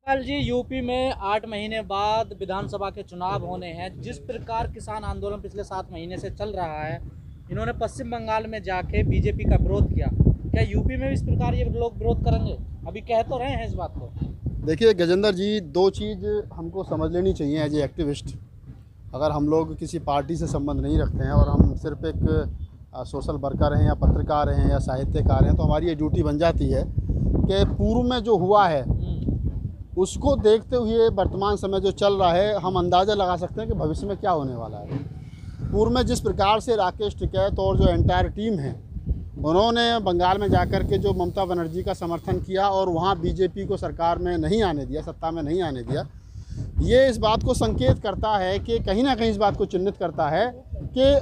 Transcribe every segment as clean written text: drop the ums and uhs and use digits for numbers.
Pal ji, UP में 8 महीने बाद विधानसभा के चुनाव होने हैं। जिस प्रकार किसान आंदोलन पिछले 7 महीने से चल रहा है, इन्होंने पश्चिम बंगाल में जाके बीजेपी का विरोध किया। क्या यूपी में भी इस प्रकार ये लोग विरोध करेंगे? अभी कह तो रहे हैं इस बात को। देखिए गजेंद्र जी, दो चीज़ हमको समझ लेनी चाहिए एज ए एक्टिविस्ट। अगर हम लोग किसी पार्टी से संबंध नहीं रखते हैं और हम सिर्फ एक सोशल वर्कर हैं या पत्रकार हैं या साहित्यकार हैं, तो हमारी ये ड्यूटी बन जाती है कि पूर्व में जो हुआ है उसको देखते हुए वर्तमान समय जो चल रहा है हम अंदाज़ा लगा सकते हैं कि भविष्य में क्या होने वाला है। पूर्व में जिस प्रकार से राकेश टिकैत और जो एंटायर टीम है उन्होंने बंगाल में जाकर के जो ममता बनर्जी का समर्थन किया और वहाँ बीजेपी को सरकार में नहीं आने दिया, सत्ता में नहीं आने दिया, ये इस बात को संकेत करता है कि कहीं ना कहीं इस बात को चिन्हित करता है कि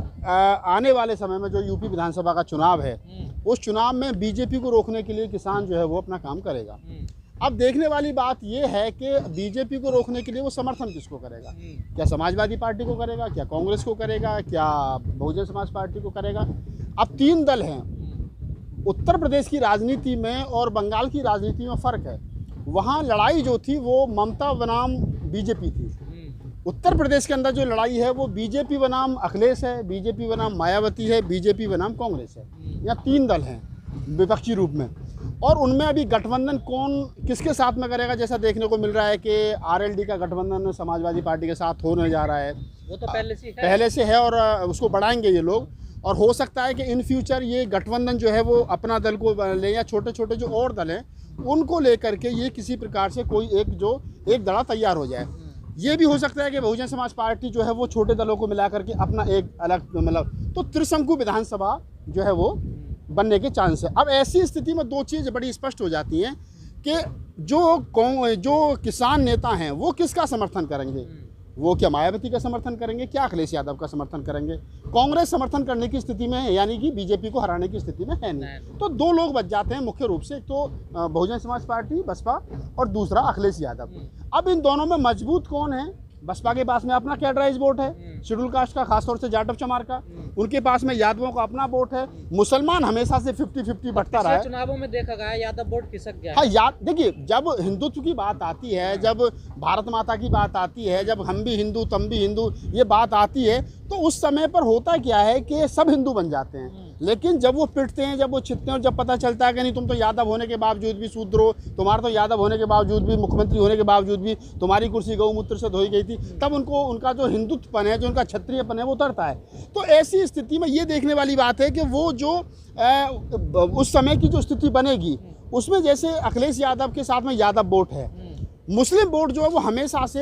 आने वाले समय में जो यूपी विधानसभा का चुनाव है उस चुनाव में बीजेपी को रोकने के लिए किसान जो है वो अपना काम करेगा। अब देखने वाली बात यह है कि बीजेपी को रोकने के लिए वो समर्थन किसको करेगा। क्या समाजवादी पार्टी को करेगा, क्या कांग्रेस को करेगा, क्या बहुजन समाज पार्टी को करेगा। अब 3 दल हैं। उत्तर प्रदेश की राजनीति में और बंगाल की राजनीति में फ़र्क है। वहाँ लड़ाई जो थी वो ममता बनाम बीजेपी थी। उत्तर प्रदेश के अंदर जो लड़ाई है वो बीजेपी बनाम अखिलेश है, बीजेपी बनाम मायावती है, बीजेपी बनाम कांग्रेस है। यहाँ 3 दल हैं विपक्षी रूप में, और उनमें अभी गठबंधन कौन किसके साथ में करेगा, जैसा देखने को मिल रहा है कि आरएलडी का गठबंधन समाजवादी पार्टी के साथ होने जा रहा है। वो तो पहले से है और उसको बढ़ाएंगे ये लोग। और हो सकता है कि इन फ्यूचर ये गठबंधन जो है वो अपना दल को ले या छोटे छोटे जो और दल हैं उनको लेकर के ये किसी प्रकार से कोई एक दड़ा तैयार हो जाए। ये भी हो सकता है कि बहुजन समाज पार्टी जो है वो छोटे दलों को मिला करके अपना एक अलग तो त्रिशंकु विधानसभा जो है वो बनने के चांस है। अब ऐसी स्थिति में 2 चीज़ बड़ी स्पष्ट हो जाती हैं कि जो किसान नेता हैं वो किसका समर्थन करेंगे। वो क्या मायावती का समर्थन करेंगे, क्या अखिलेश यादव का समर्थन करेंगे। कांग्रेस समर्थन करने की स्थिति में है, यानी कि बीजेपी को हराने की स्थिति में है नहीं। तो 2 लोग बच जाते हैं मुख्य रूप से, एक तो बहुजन समाज पार्टी बसपा और दूसरा अखिलेश यादव। अब इन दोनों में मजबूत कौन है? बसपा के पास में अपना कैडराइज वोट है, शेड्यूल कास्ट का, खासतौर से जाटव चमार का। उनके पास में यादवों का अपना वोट है। मुसलमान हमेशा से 50-50 बढ़ता रहा है। चुनावों में देखा गया यादव वोट खिसक गया। हाँ, देखिए, जब हिंदुत्व की बात आती है, जब भारत माता की बात आती है, जब हम भी हिंदू तुम भी हिंदू ये बात आती है, तो उस समय पर होता क्या है कि सब हिंदू बन जाते हैं। लेकिन जब वो पिटते हैं, जब वो छिदते हैं और जब पता चलता है कि नहीं, तुम तो यादव होने के बावजूद भी शूद्र हो, तुम्हारा तो यादव होने के बावजूद भी, मुख्यमंत्री होने के बावजूद भी तुम्हारी कुर्सी गौमूत्र से धोई गई थी, तब उनका जो हिंदुत्वपन है, जो उनका क्षत्रियपन है वो उतरता है। तो ऐसी स्थिति में ये देखने वाली बात है कि वो जो उस समय की जो स्थिति बनेगी उसमें जैसे अखिलेश यादव के साथ में यादव वोट है, मुस्लिम वोट जो है वो हमेशा से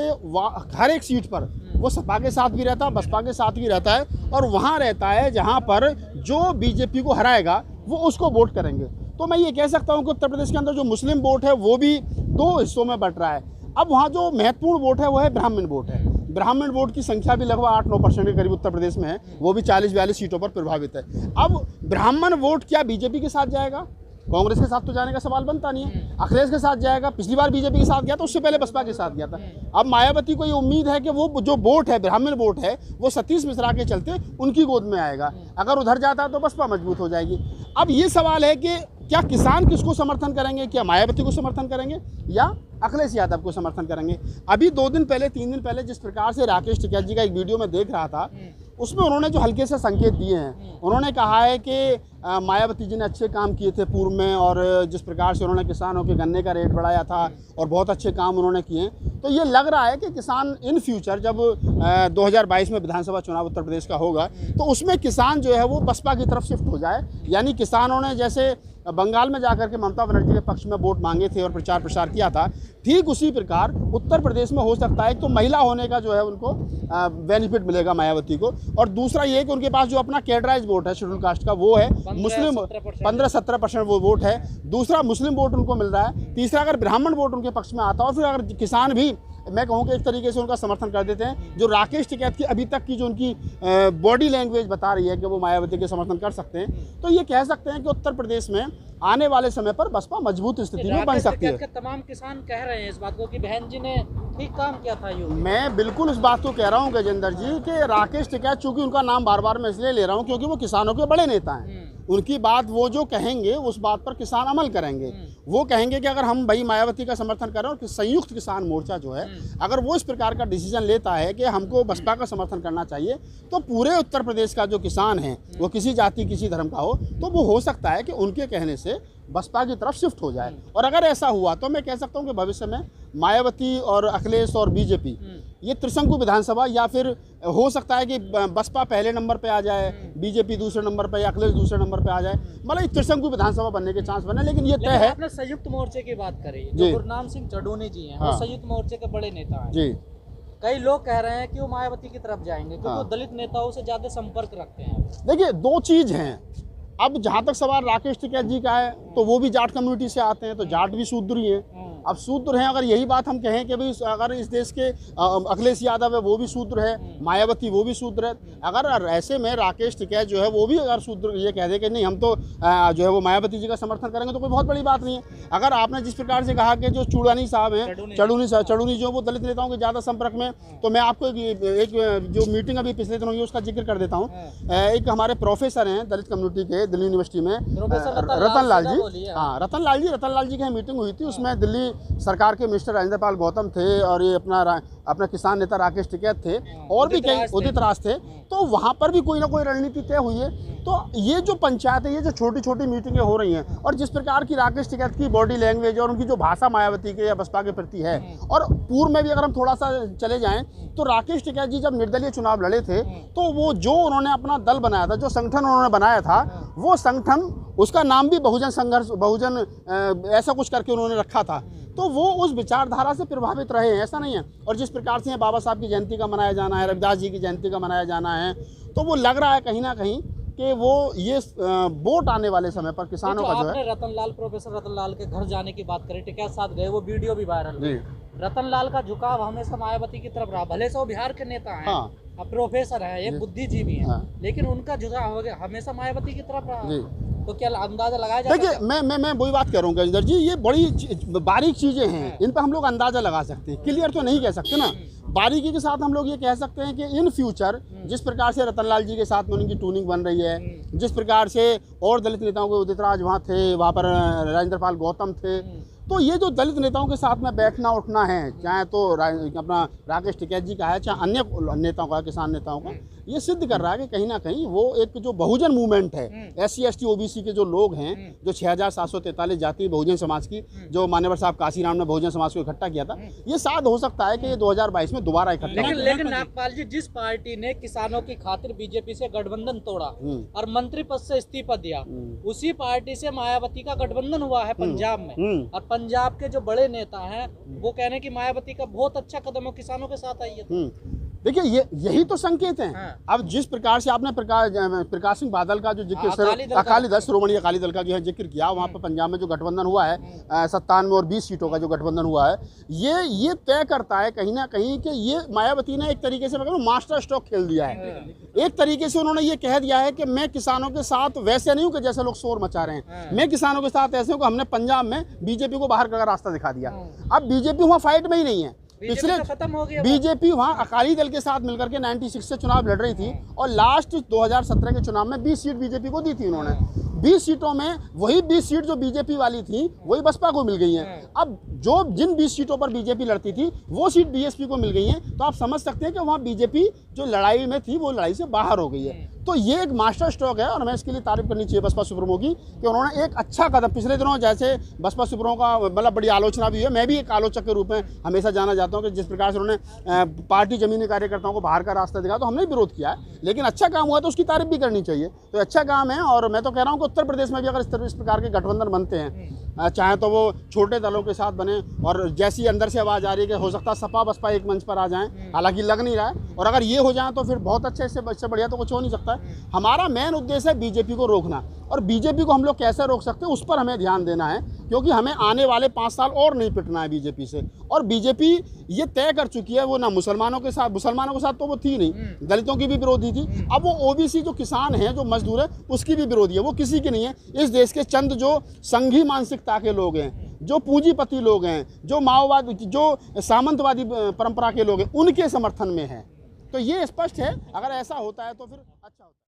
हर एक सीट पर वो सपा के साथ भी रहता है, बसपा के साथ भी रहता है, और वहाँ रहता है जहाँ पर जो बीजेपी को हराएगा वो उसको वोट करेंगे। तो मैं ये कह सकता हूँ कि उत्तर प्रदेश के अंदर जो मुस्लिम वोट है वो भी 2 हिस्सों में बट रहा है। अब वहाँ जो महत्वपूर्ण वोट है वो है ब्राह्मण वोट है। ब्राह्मण वोट की संख्या भी लगभग 8-9% के करीब उत्तर प्रदेश में है, वो भी 40-42 सीटों पर प्रभावित है। अब ब्राह्मण वोट क्या बीजेपी के साथ जाएगा? कांग्रेस के साथ तो जाने का सवाल बनता नहीं है। अखिलेश के साथ जाएगा। पिछली बार बीजेपी के साथ गया था, उससे पहले बसपा के साथ गया था। अब मायावती को ये उम्मीद है कि वो जो वोट है, ब्राह्मण वोट है, वो सतीश मिश्रा के चलते उनकी गोद में आएगा। अगर उधर जाता है तो बसपा मजबूत हो जाएगी। अब ये सवाल है कि क्या किसान किसको समर्थन करेंगे? क्या मायावती को समर्थन करेंगे या अखिलेश यादव को समर्थन करेंगे? अभी 2 दिन पहले 3 दिन पहले जिस प्रकार से राकेश टिकैत जी का एक वीडियो में देख रहा था, उसमें उन्होंने जो हल्के से संकेत दिए हैं, उन्होंने कहा है कि मायावती जी ने अच्छे काम किए थे पूर्व में, और जिस प्रकार से उन्होंने किसानों के गन्ने का रेट बढ़ाया था और बहुत अच्छे काम उन्होंने किए। तो ये लग रहा है कि किसान इन फ्यूचर जब 2022 में विधानसभा चुनाव उत्तर प्रदेश का होगा तो उसमें किसान जो है वो बसपा की तरफ शिफ्ट हो जाए। यानी किसानों ने जैसे बंगाल में जाकर के ममता बनर्जी के पक्ष में वोट मांगे थे और प्रचार प्रसार किया था, ठीक उसी प्रकार उत्तर प्रदेश में हो सकता है। तो महिला होने का जो है उनको बेनिफिट मिलेगा मायावती को, और दूसरा ये कि उनके पास जो अपना कैडराइज वोट है शेड्यूल कास्ट का वो है, मुस्लिम 15-17% वो वोट है। दूसरा मुस्लिम वोट उनको मिल रहा है। तीसरा अगर ब्राह्मण वोट उनके पक्ष में आता है, और फिर अगर किसान भी मैं कहूँ कि एक तरीके से उनका समर्थन कर देते हैं। जो राकेश टिकैत की अभी तक की जो उनकी बॉडी लैंग्वेज बता रही है कि वो मायावती के समर्थन कर सकते हैं, तो ये कह सकते हैं कि उत्तर प्रदेश में आने वाले समय पर बसपा मजबूत स्थिति में बन सकती है। तमाम किसान कह रहे हैं इस बात को कि बहन जी ने ठीक काम किया था। मैं बिल्कुल इस बात को कह रहा हूँ गजेंद्र जी कि राकेश टिकैत, चूंकि उनका नाम बार बार मैं इसलिए ले रहा हूँ क्योंकि वो किसानों के बड़े नेता हैं। उनकी बात वो जो कहेंगे उस बात पर किसान अमल करेंगे। वो कहेंगे कि अगर हम भाई मायावती का समर्थन कर रहे हैं और संयुक्त किसान मोर्चा जो है अगर वो इस प्रकार का डिसीजन लेता है कि हमको बसपा का समर्थन करना चाहिए, तो पूरे उत्तर प्रदेश का जो किसान है वो किसी जाति किसी धर्म का हो, तो वो हो सकता है कि उनके कहने से बसपा की तरफ शिफ्ट हो जाए। और अगर ऐसा हुआ तो मैं कह सकता हूं कि भविष्य में मायावती और अखिलेश और बीजेपी ये त्रिशंकु विधानसभा, या फिर हो सकता है कि बसपा पहले नंबर पे आ जाए, बीजेपी दूसरे नंबर पे या अखिलेश दूसरे नंबर पे आ जाए, मतलब एक त्रिशंकु विधानसभा बनने के चांस बने। लेकिन ये तय है। आपने संयुक्त मोर्चे की बात करी, जो गुरनाम सिंह चढ़ूनी जी हैं, वो संयुक्त मोर्चे के बड़े नेता हैं जी। कई लोग कह रहे हैं कि वो मायावती की तरफ जाएंगे क्योंकि वो दलित नेताओं से ज्यादा संपर्क रखते हैं। देखिए, दो चीज हैं। अब जहाँ तक सवाल राकेश टिकैत जी का है, तो वो भी जाट कम्युनिटी से आते हैं, तो जाट भी शूद्र ही हैं। अब शूद्र हैं, अगर यही बात हम कहें कि भाई अगर इस देश के अखिलेश यादव है वो भी शूद्र है, मायावती वो भी शूद्र है, अगर ऐसे में राकेश टिकैत जो है वो भी अगर शूद्र ये कह दे कि नहीं हम तो जो है वो मायावती जी का समर्थन करेंगे, तो कोई बहुत बड़ी बात नहीं है। अगर आपने जिस प्रकार से कहा कि जो चूड़ानी साहब हैं, चढ़ूनी जो वो दलित नेताओं के ज़्यादा संपर्क में, तो मैं आपको एक जो मीटिंग अभी पिछले दिनों हुई उसका जिक्र कर देता हूँ। एक हमारे प्रोफेसर हैं दलित कम्युनिटी के दिल्ली यूनिवर्सिटी में, रतन लाल जी। हाँ, रतन लाल जी की मीटिंग हुई थी। उसमें दिल्ली सरकार के मिनिस्टर राजेंद्र पाल गौतम थे और ये अपना किसान नेता राकेश टिकैत थे और भी कई उदित राज थे। तो वहाँ पर भी कोई ना कोई रणनीति तय हुई है। तो ये जो पंचायत है, ये जो छोटी छोटी मीटिंगें हो रही हैं, और जिस प्रकार की राकेश टिकैत की बॉडी लैंग्वेज और उनकी जो भाषा मायावती के या बसपा के प्रति है, और पूर्व में भी अगर हम थोड़ा सा चले जाएं तो राकेश टिकैत जी जब निर्दलीय चुनाव लड़े थे, तो वो जो उन्होंने अपना दल बनाया था, जो संगठन उन्होंने बनाया था, वो संगठन, उसका नाम भी बहुजन संघर्ष, बहुजन ऐसा कुछ करके उन्होंने रखा था। तो वो उस विचारधारा से प्रभावित रहे हैं, ऐसा नहीं है। और जिस प्रकार से बाबा साहब की जयंती का मनाया जाना है, रविदास जी की जयंती का मनाया जाना है, तो वो लग रहा है कहीं ना कहीं कि वो ये वोट आने वाले समय पर किसानों का जो है। रतनलाल, प्रोफेसर रतनलाल के घर जाने की बात करें, टिकैत साथ गए, वो वीडियो भी वायरल हुई। रतनलाल का झुकाव हमेशा मायावती की तरफ रहा, भले से वो बिहार के नेता हैं, अब प्रोफेसर है, एक बुद्धिजीवी है, लेकिन उनका झुकाव हमेशा मायावती की तरफ रहा। तो क्या अंदाजा लगाया जाए? देखिए, मैं वही बात करूँगा इंदर जी, ये बड़ी बारीक चीजें हैं, इन पर हम लोग अंदाजा लगा सकते हैं, क्लियर तो नहीं कह सकते ना। बारीकी के साथ हम लोग ये कह सकते हैं कि इन फ्यूचर जिस प्रकार से रतनलाल जी के साथ में उनकी ट्यूनिंग बन रही है, जिस प्रकार से और दलित नेताओं के उदित राज वहाँ थे, वहाँ पर राजेंद्र पाल गौतम थे, तो ये जो दलित नेताओं के साथ में बैठना उठना है, चाहे तो अपना राकेश टिकैत जी का है, चाहे अन्य नेताओं का, किसान नेताओं का, ये सिद्ध कर रहा है कि कहीं ना कहीं वो एक जो बहुजन मूवमेंट है, SC ST OBC के जो लोग हैं, जो 6743 जाति बहुजन समाज की, जो मान्यवर साहब काशीराम ने बहुजन समाज को इकट्ठा किया था, ये शायद हो सकता है कि 2022 में दोबारा इकट्ठा। लेकिन नागपाल जी, जिस पार्टी ने किसानों की खातिर बीजेपी से गठबंधन तोड़ा और मंत्री पद से इस्तीफा दिया, उसी पार्टी से मायावती का गठबंधन हुआ है पंजाब में, और पंजाब के जो बड़े नेता हैं वो कह रहे हैं कि मायावती का बहुत अच्छा कदम हो, किसानों के साथ आई है। देखिए, यही तो संकेत हैं। अब जिस प्रकार से आपने प्रकाश सिंह बादल का जो जिक्र, अकाली दल, श्रोमणी अकाली दल का जो है जिक्र किया, वहाँ पर पंजाब में जो गठबंधन हुआ है 97 और 20 सीटों का जो गठबंधन हुआ है, ये तय करता है कहीं ना कहीं कि ये मायावती ने एक तरीके से मास्टर स्ट्रोक खेल दिया है। एक तरीके से उन्होंने ये कह दिया है कि मैं किसानों के साथ वैसे नहीं हूँ कि जैसे लोग शोर मचा रहे हैं, मैं किसानों के साथ ऐसे हूँ कि हमने पंजाब में बीजेपी को बाहर का रास्ता दिखा दिया। अब बीजेपी वहाँ फाइट में ही नहीं है, पिछले खत्म हो गया। बीजेपी वहाँ अकाली दल के साथ मिलकर के 96 से चुनाव लड़ रही थी, और लास्ट 2017 के चुनाव में 20 सीट बीजेपी को दी थी उन्होंने। 20 सीटों में वही 20 सीट जो बीजेपी वाली थी वही बसपा को मिल गई हैं। अब जिन 20 सीटों पर बीजेपी लड़ती थी वो सीट बीएसपी को मिल गई हैं, तो आप समझ सकते हैं कि वहाँ बीजेपी जो लड़ाई में थी वो लड़ाई से बाहर हो गई है। तो ये एक मास्टर स्ट्रोक है, और हमें इसके लिए तारीफ करनी चाहिए बसपा सुप्रीमो की कि उन्होंने एक अच्छा कदम, पिछले दिनों जैसे बसपा सुप्रीमो का मतलब बड़ी आलोचना भी है, मैं भी एक आलोचक के रूप में हमेशा जाना जाता हूँ कि जिस प्रकार से उन्होंने पार्टी जमीनी कार्यकर्ताओं को बाहर का रास्ता दिखा, तो हमने विरोध किया है, लेकिन अच्छा काम हुआ तो उसकी तारीफ भी करनी चाहिए। तो अच्छा काम है, और मैं तो कह रहा हूँ कि उत्तर प्रदेश में भी अगर इस प्रकार के गठबंधन बनते हैं, चाहे तो वो छोटे दलों के साथ बने, और जैसी अंदर से आवाज़ आ रही है कि हो सकता है सपा बसपा एक मंच पर आ जाएं, हालांकि लग नहीं रहा है, और अगर ये हो जाए तो फिर बहुत अच्छे, इससे बढ़िया तो कुछ हो नहीं सकता है। हमारा मेन उद्देश्य है बीजेपी को रोकना, और बीजेपी को हम लोग कैसे रोक सकते हैं उस पर हमें ध्यान देना है, क्योंकि हमें आने वाले 5 साल और नहीं पिटना है बीजेपी से। और बीजेपी ये तय कर चुकी है, वो ना मुसलमानों के साथ तो वो थी नहीं, दलितों की भी विरोधी थी, अब वो ओबीसी जो किसान हैं, जो मजदूर है, उसकी भी विरोधी है, वो किसी की नहीं है। इस देश के चंद जो संघी मानसिकता के लोग हैं, जो पूंजीपति लोग हैं, जो माओवादी, जो सामंतवादी परंपरा के लोग हैं, उनके समर्थन में है। तो ये स्पष्ट है, अगर ऐसा होता है तो फिर